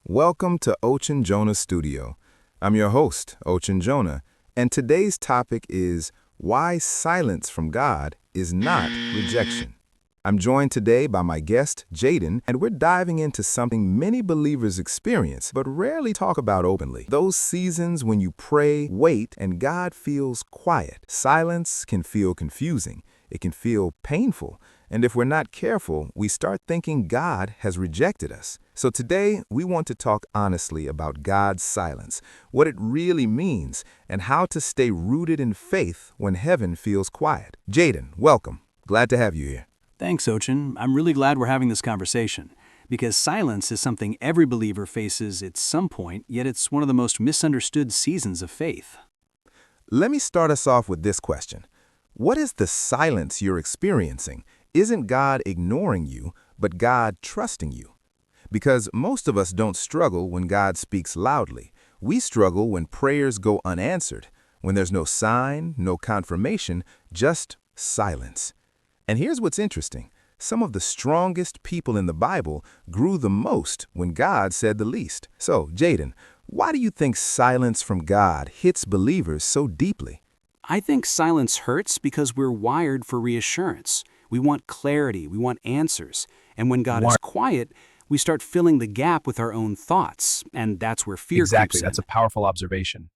Welcome to Ochen Jonah Studio. I'm your host, Ochen Jonah, and today's topic is why silence from God is not rejection. I'm joined today by my guest, Jaden, and we're diving into something many believers experience but rarely talk about openly. Those seasons when you pray, wait, and God feels quiet. Silence can feel confusing. It can feel painful. And if we're not careful, we start thinking God has rejected us. So today, we want to talk honestly about God's silence, what it really means, and how to stay rooted in faith when heaven feels quiet. Jaden, welcome. Glad to have you here. Thanks, Ochen. I'm really glad we're having this conversation, because silence is something every believer faces at some point, yet it's one of the most misunderstood seasons of faith. Let me start us off with this question. What is the silence you're experiencing? Isn't God ignoring you, but God trusting you? Because most of us don't struggle when God speaks loudly. We struggle when prayers go unanswered, when there's no sign, no confirmation, just silence. And here's what's interesting. Some of the strongest people in the Bible grew the most when God said the least. So, Jaden, why do you think silence from God hits believers so deeply? I think silence hurts because we're wired for reassurance. We want clarity, we want answers. And when God is quiet, we start filling the gap with our own thoughts, and that's where fear Exactly, creeps in. that's a powerful observation.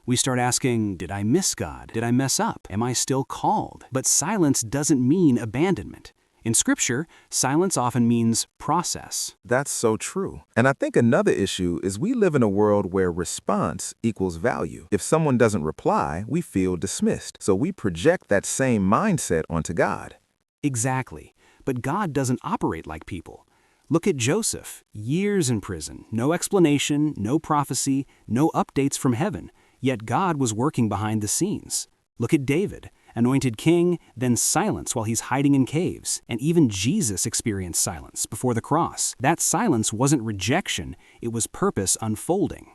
We start asking, did I miss God? Did I mess up? Am I still called? But silence doesn't mean abandonment. In Scripture, silence often means process. That's so true. And I think another issue is we live in a world where response equals value. If someone doesn't reply, we feel dismissed. So we project that same mindset onto God. Exactly. But God doesn't operate like people. Look at Joseph. Years in prison, no explanation, no prophecy, no updates from heaven. Yet God was working behind the scenes. Look at David, anointed king, then silence while he's hiding in caves. And even Jesus experienced silence before the cross. That silence wasn't rejection, it was purpose unfolding.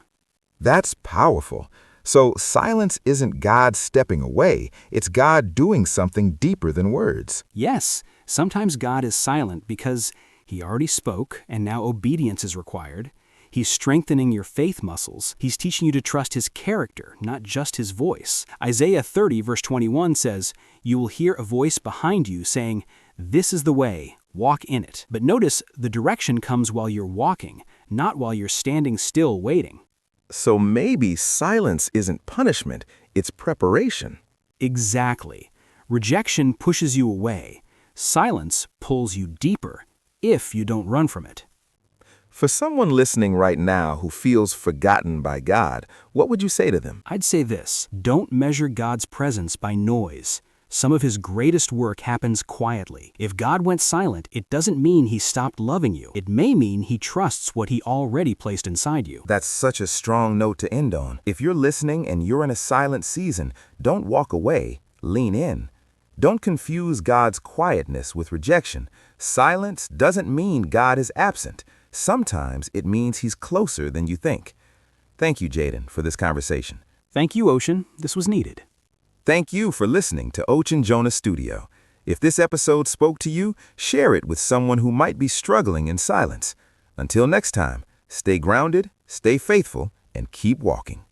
That's powerful. So silence isn't God stepping away, it's God doing something deeper than words. Yes, sometimes God is silent because he already spoke and now obedience is required. He's strengthening your faith muscles. He's teaching you to trust his character, not just his voice. Isaiah 30 verse 21 says, "You will hear a voice behind you saying, 'This is the way, walk in it.'" But notice the direction comes while you're walking, not while you're standing still waiting. So maybe silence isn't punishment, it's preparation. Exactly. Rejection pushes you away. Silence pulls you deeper, if you don't run from it. For someone listening right now who feels forgotten by God, what would you say to them? I'd say this: don't measure God's presence by noise. Some of his greatest work happens quietly. If God went silent, it doesn't mean he stopped loving you. It may mean he trusts what he already placed inside you. That's such a strong note to end on. If you're listening and you're in a silent season, don't walk away, lean in. Don't confuse God's quietness with rejection. Silence doesn't mean God is absent. Sometimes it means he's closer than you think. Thank you, Jaden, for this conversation. Thank you, Ocean. This was needed. Thank you for listening to Ochen Jonah Studio. If this episode spoke to you, share it with someone who might be struggling in silence. Until next time, stay grounded, stay faithful, and keep walking.